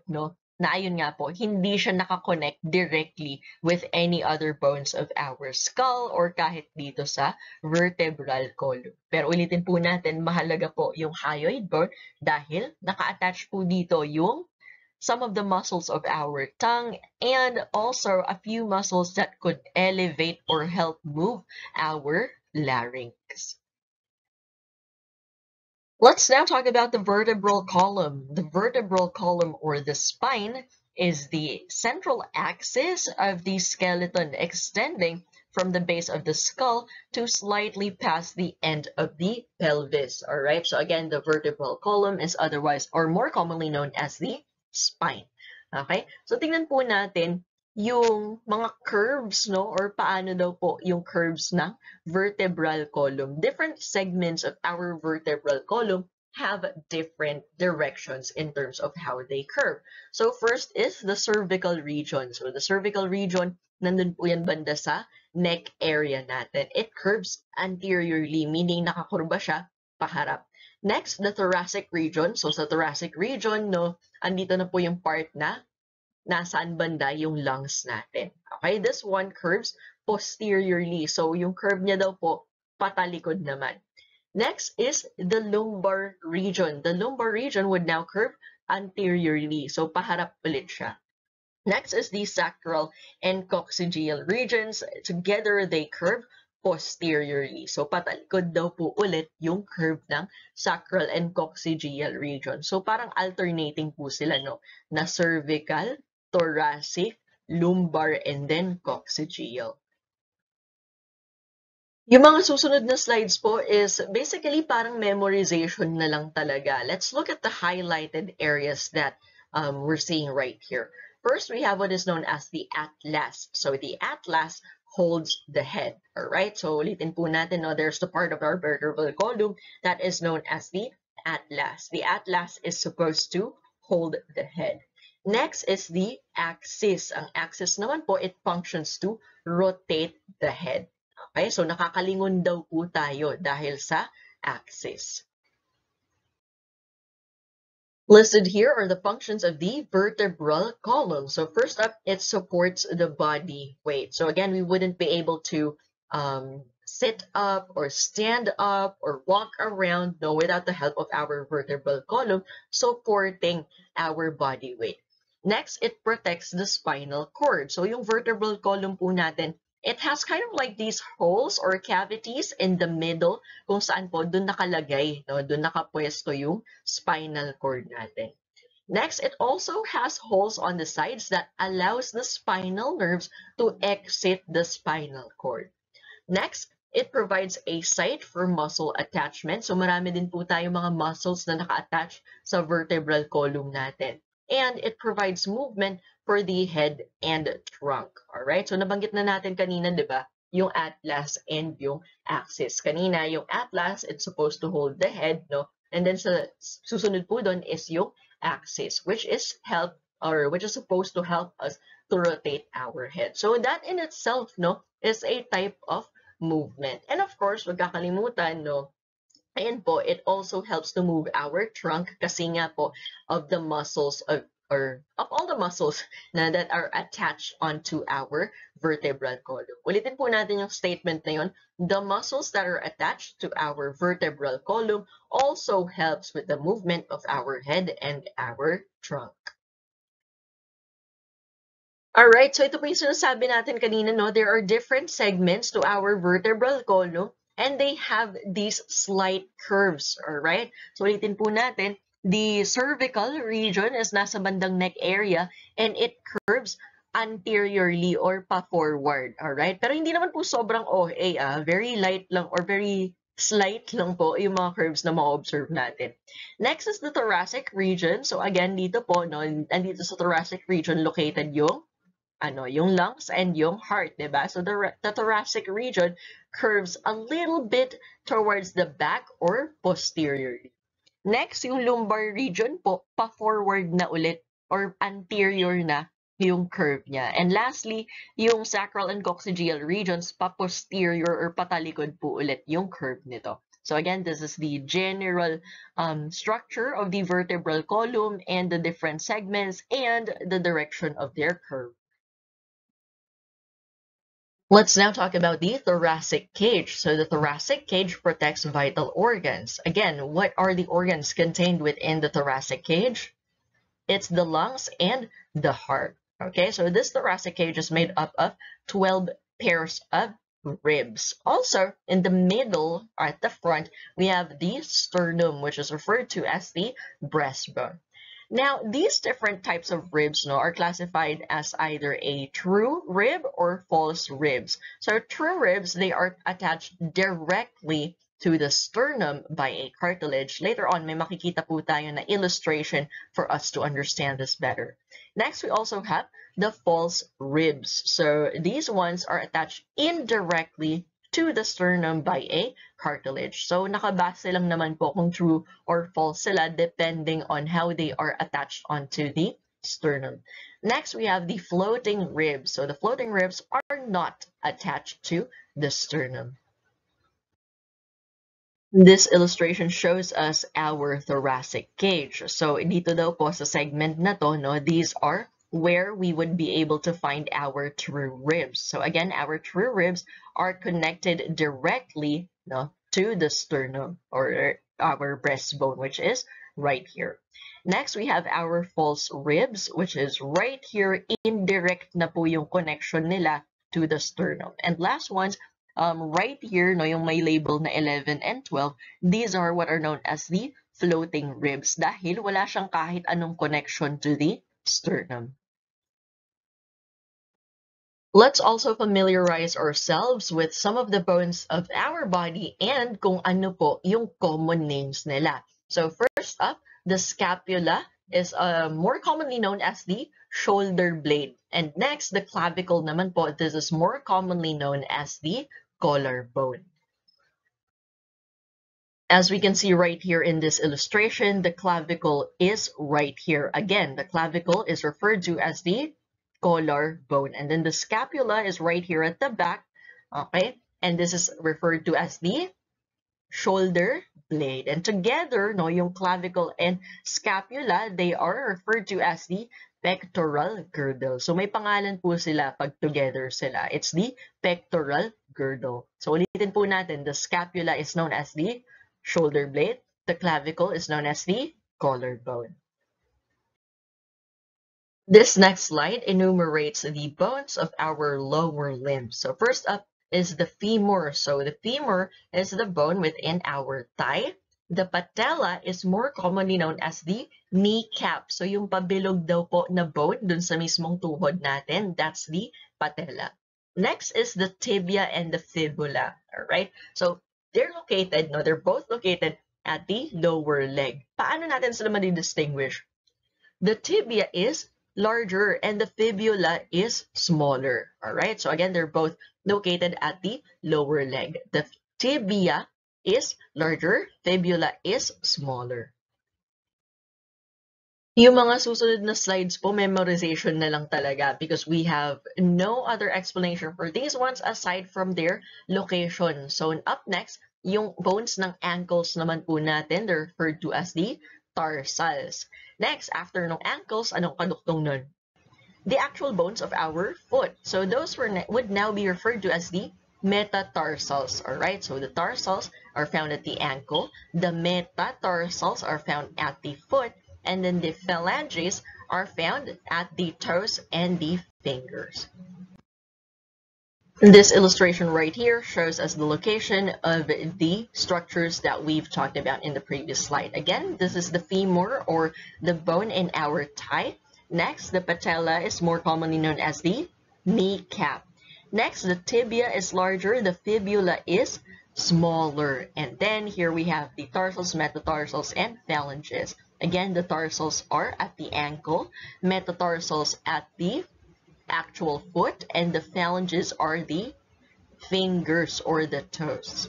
na ayun nga po, hindi siya nakakonect directly with any other bones of our skull or kahit dito sa vertebral column. Pero ulitin po natin, mahalaga po yung hyoid bone dahil naka-attach po dito yung some of the muscles of our tongue and also a few muscles that could elevate or help move our larynx. Let's now talk about the vertebral column. The vertebral column, or the spine, is the central axis of the skeleton extending from the base of the skull to slightly past the end of the pelvis. All right, so again, the vertebral column is otherwise or more commonly known as the spine. Okay, so tingnan po natin yung mga curves, or paano daw po yung curves ng vertebral column. Different segments of our vertebral column have different directions in terms of how they curve. So first is the cervical region. So the cervical region, nandun po yan banda sa neck area natin. It curves anteriorly, meaning nakakurba siya paharap. Next, the thoracic region. So sa thoracic region, andito na po yung part na nasaan banda yung lungs natin. Okay, this one curves posteriorly. So, yung curve niya daw po, patalikod naman. Next is the lumbar region. The lumbar region would now curve anteriorly. So, paharap ulit siya. Next is the sacral and coccygeal regions. Together, they curve posteriorly. So, patalikod daw po ulit yung curve ng sacral and coccygeal region. So, parang alternating po sila, na cervical, thoracic, lumbar, and then coccygeal. Yung mga susunod na slides po is basically parang memorization na lang talaga. Let's look at the highlighted areas that we're seeing right here. First, we have what is known as the atlas. So the atlas holds the head, all right? So ulitin po natin, no, there's the part of our vertebral column that is known as the atlas. The atlas is supposed to hold the head. Next is the axis. Ang axis naman po, it functions to rotate the head. Okay, so nakakalingon daw po tayo dahil sa axis. Listed here are the functions of the vertebral column. So first up, it supports the body weight. So again, we wouldn't be able to sit up or stand up or walk around without the help of our vertebral column supporting our body weight. Next, it protects the spinal cord. So yung vertebral column po natin, it has kind of like these holes or cavities in the middle kung saan po doon nakalagay, doon nakapwesto yung spinal cord natin. Next, it also has holes on the sides that allows the spinal nerves to exit the spinal cord. Next, it provides a site for muscle attachment. So marami din po tayong mga muscles na naka-attach sa vertebral column natin. And it provides movement for the head and trunk. Alright? So nabanggit na natin kanina, di ba? Yung atlas and yung axis. Kanina, yung atlas, it's supposed to hold the head, no? And then sa susunod po doon is yung axis, which is supposed to help us to rotate our head. So that in itself, no, is a type of movement. And of course, wag kakalimutan, no, ayan po, it also helps to move our trunk kasi nga po of the muscles of all the muscles that are attached onto our vertebral column. Ulitin po natin yung statement na yun. The muscles that are attached to our vertebral column also helps with the movement of our head and our trunk. Alright, so ito po yung sinasabi natin kanina, no? There are different segments to our vertebral column and they have these slight curves, alright? So ulitin po natin, the cervical region is nasa bandang neck area and it curves anteriorly or pa-forward, alright? Pero hindi naman po sobrang OA, very light lang or very slight lang po yung mga curves na ma-observe natin. Next is the thoracic region. So again, dito po, no, andito sa thoracic region located yung lungs and yung heart, diba? So the thoracic region curves a little bit towards the back or posteriorly. Next, yung lumbar region po, pa-forward na ulit or anterior na yung curve niya. And lastly, yung sacral and coccygeal regions, pa-posterior or patalikod po ulit yung curve nito. So again, this is the general structure of the vertebral column and the different segments and the direction of their curve. Let's now talk about the thoracic cage. So the thoracic cage protects vital organs. Again, what are the organs contained within the thoracic cage? It's the lungs and the heart. Okay, so this thoracic cage is made up of 12 pairs of ribs. Also, in the middle, or at the front, we have the sternum, which is referred to as the breastbone. Now, these different types of ribs are classified as either a true rib or false ribs. So true ribs, they are attached directly to the sternum by a cartilage. Later on, may makikita po tayo na illustration for us to understand this better. Next, we also have the false ribs. So these ones are attached indirectly to the sternum by a cartilage. So nakabase lang naman po kung true or false sila depending on how they are attached onto the sternum. Next, we have the floating ribs. So the floating ribs are not attached to the sternum. This illustration shows us our thoracic cage. So dito daw po sa segment na to, these are where we would be able to find our true ribs. So again, our true ribs are connected directly to the sternum or our breastbone, which is right here. Next, we have our false ribs, which is right here. Indirect na po yung connection nila to the sternum. And last ones, right here, yung may label na 11 and 12, these are what are known as the floating ribs dahil wala siyang kahit anong connection to the sternum. Let's also familiarize ourselves with some of the bones of our body and kung ano po yung common names nila. So first up, the scapula is more commonly known as the shoulder blade. And next, the clavicle naman po, this is more commonly known as the collarbone. As we can see right here in this illustration, the clavicle is right here. Again, the clavicle is referred to as the collarbone. And then the scapula is right here at the back. Okay? And this is referred to as the shoulder blade. And together, no, yung clavicle and scapula, they are referred to as the pectoral girdle. So may pangalan po sila pag together sila. It's the pectoral girdle. So ulitin po natin, the scapula is known as the shoulder blade. The clavicle is known as the collarbone. This next slide enumerates the bones of our lower limbs. So first up is the femur. So the femur is the bone within our thigh. The patella is more commonly known as the kneecap. So yung pabilog daw po na bone dun sa mismong tuhod natin, that's the patella. Next is the tibia and the fibula. Alright? So they're located, no, they're both located at the lower leg. Paano natin sila ma-distinguish? The tibia is larger and the fibula is smaller. All right, so again, they're both located at the lower leg. The tibia is larger, fibula is smaller. Yung mga susunod na slides po, memorization na lang talaga because we have no other explanation for these ones aside from their location. So up next, yung bones ng ankles naman po natin, they're referred to as the tarsals. Next, after ng ankles, anong kaduktong nun? The actual bones of our foot. So those would now be referred to as the metatarsals. All right, so the tarsals are found at the ankle. The metatarsals are found at the foot. And then the phalanges are found at the toes and the fingers. This illustration right here shows us the location of the structures that we've talked about in the previous slide. Again, this is the femur or the bone in our thigh. Next, the patella is more commonly known as the kneecap. Next, the tibia is larger, the fibula is smaller. And then here we have the tarsals, metatarsals, and phalanges. Again, the tarsals are at the ankle, metatarsals at the actual foot, and the phalanges are the fingers or the toes.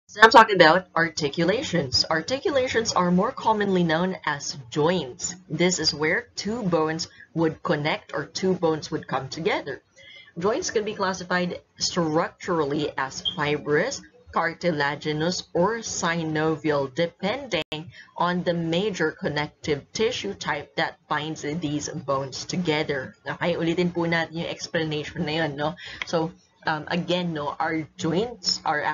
So I'm talking about articulations. Articulations are more commonly known as joints. This is where two bones would connect or two bones would come together. Joints can be classified structurally as fibrous, cartilaginous, or synovial, depending on the major connective tissue type that binds these bones together. Okay, ulitin po natin yung explanation na yun, no? So, again, no, our joints are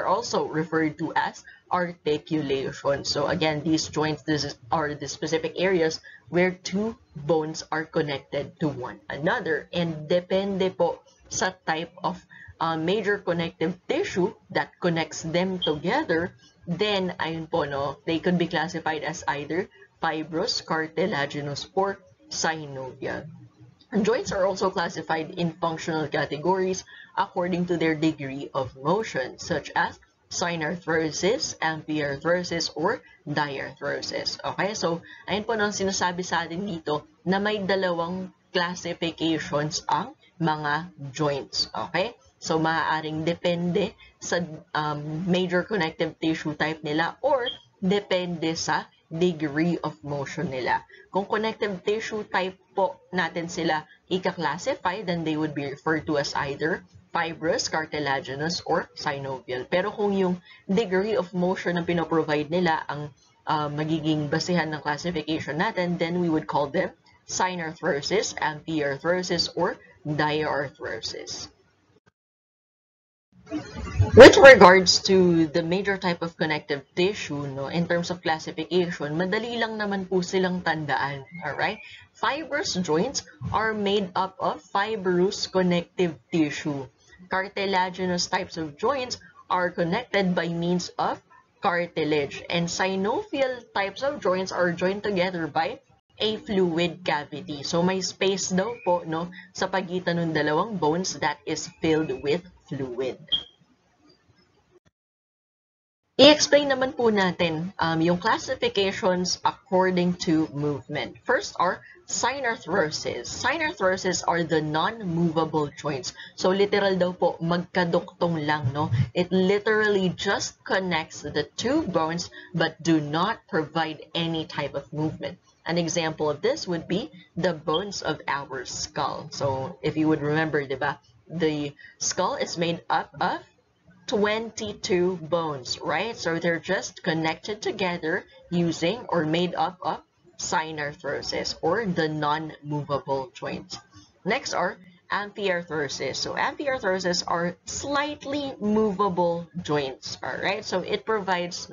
also referred to as articulation. So again, these joints, are the specific areas where two bones are connected to one another. And depende po sa type of major connective tissue that connects them together, then ayun po, no, they could be classified as either fibrous, cartilaginous, or synovial. And joints are also classified in functional categories according to their degree of motion, such as synarthrosis, amphiarthrosis, or diarthrosis. Okay, so ayun po nang sinasabi sa atin dito na may dalawang classifications ang mga joints. Okay, so maaaring depende sa major connective tissue type nila or depende sa degree of motion nila. Kung connective tissue type po natin sila ika-classify, then they would be referred to as either fibrous, cartilaginous, or synovial. Pero kung yung degree of motion na pinoprovide nila ang magiging basehan ng classification natin, then we would call them synarthrosis, amphiarthrosis, or diarthrosis. With regards to the major type of connective tissue, no, in terms of classification, madali lang naman po silang tandaan. Alright? Fibrous joints are made up of fibrous connective tissue. Cartilaginous types of joints are connected by means of cartilage. And synovial types of joints are joined together by a fluid cavity. So may space daw po, no, sa pagitan ng dalawang bones that is filled with fluid. I-explain naman po natin yung classifications according to movement. First are synarthrosis. Synarthrosis are the non-movable joints. So literal daw po, magkaduktong lang, no? It literally just connects the two bones but do not provide any type of movement. An example of this would be the bones of our skull. So if you would remember, diba, the skull is made up of 22 bones, right? So they're just connected together using or made up of synarthrosis or the non-movable joints. Next are amphiarthrosis. So amphiarthrosis are slightly movable joints, all right? So it provides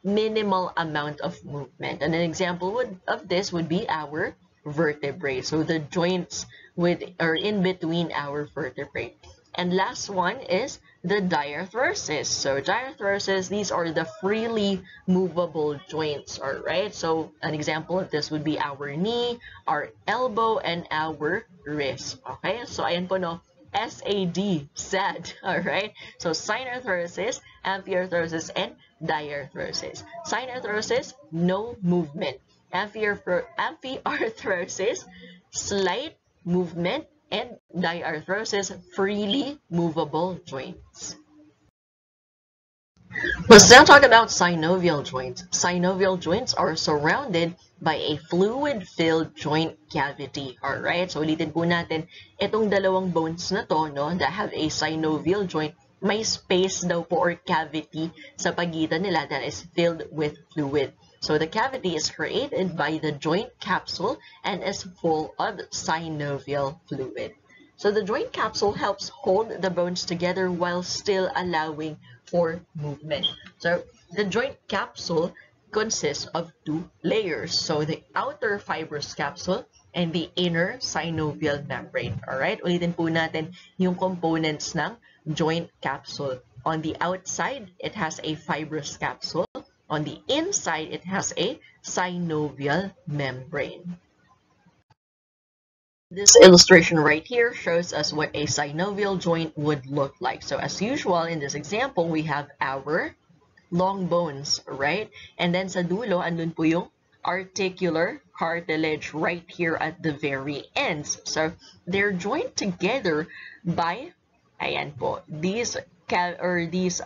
minimal amount of movement. And an example of this would be our vertebrae. So the joints in between our vertebrae. And last one is the diarthrosis. So diarthrosis, these are the freely movable joints, all right? So an example of this would be our knee, our elbow, and our wrist, okay? So ayan po, no, SAD, SAD, all right? So synarthrosis, amphiarthrosis, and diarthrosis. Synarthrosis, no movement. Amphiarthrosis, slight movement, and diarthrosis, freely movable joints. Let's now talk about synovial joints. Synovial joints are surrounded by a fluid-filled joint cavity. Alright, so ulitin po natin, itong dalawang bones na to, no, that have a synovial joint, may space daw po or cavity sa pagitan nila that is filled with fluid. So the cavity is created by the joint capsule and is full of synovial fluid. So the joint capsule helps hold the bones together while still allowing for movement. So the joint capsule consists of two layers. So the outer fibrous capsule and the inner synovial membrane. Alright, ulitin po natin yung components ng joint capsule. On the outside, it has a fibrous capsule. On the inside, it has a synovial membrane. This illustration right here shows us what a synovial joint would look like. So as usual, in this example, we have our long bones, right? And then sa dulo, andun po yung articular cartilage right here at the very ends. So they're joined together by, ayan po, these capsules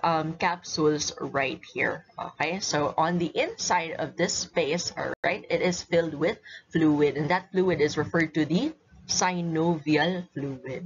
right here. Okay, so on the inside of this space, all right, it is filled with fluid, and that fluid is referred to the synovial fluid.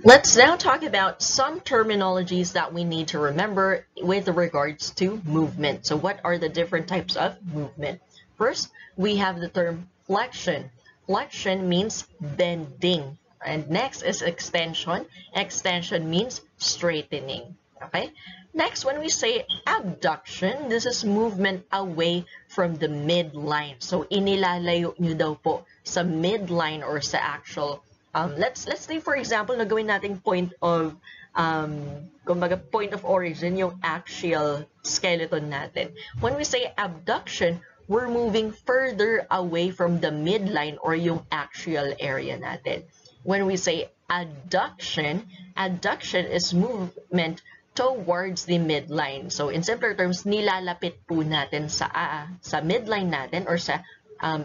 Let's now talk about some terminologies that we need to remember with regards to movement. So what are the different types of movement? First, we have the term flexion. Flexion means bending. And next is extension. Extension means straightening. Okay? Next, when we say abduction, this is movement away from the midline. So, inilalayo nyo daw po sa midline or sa actual, let's say for example, na gawin nating point of, kumbaga point of origin, yung axial skeleton natin. When we say abduction, we're moving further away from the midline or yung axial area natin. When we say adduction, adduction is movement towards the midline. So in simpler terms, nilalapit po natin sa midline natin or sa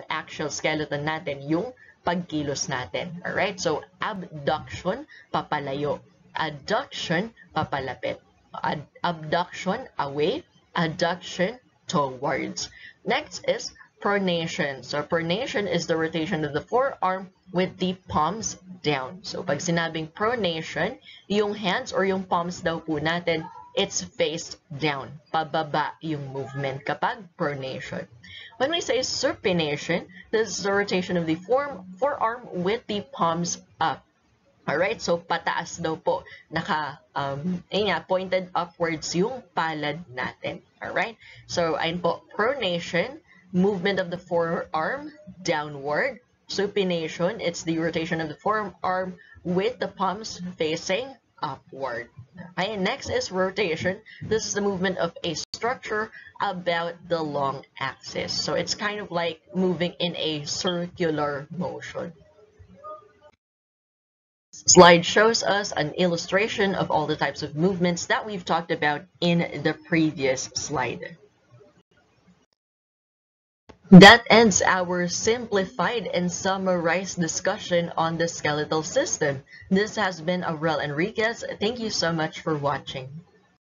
axial skeleton natin yung pagkilos natin. Alright? So abduction, papalayo. Adduction, papalapit. Abduction, away. Adduction, towards. Next is pronation. So pronation is the rotation of the forearm with the palms down. So pag sinabing pronation, yung hands or yung palms daw po natin, it's face down. Pababa yung movement kapag pronation. When we say supination, this is the rotation of the forearm with the palms up. Alright, so pataas daw po. Pointed upwards yung palad natin. Alright, so ayun po, pronation, movement of the forearm downward. Supination, it's the rotation of the forearm with the palms facing upward. Okay, next is rotation. This is the movement of a structure structure about the long axis. So it's kind of like moving in a circular motion. Slide shows us an illustration of all the types of movements that we've talked about in the previous slide. That ends our simplified and summarized discussion on the skeletal system. This has been Aurel Enriquez. Thank you so much for watching.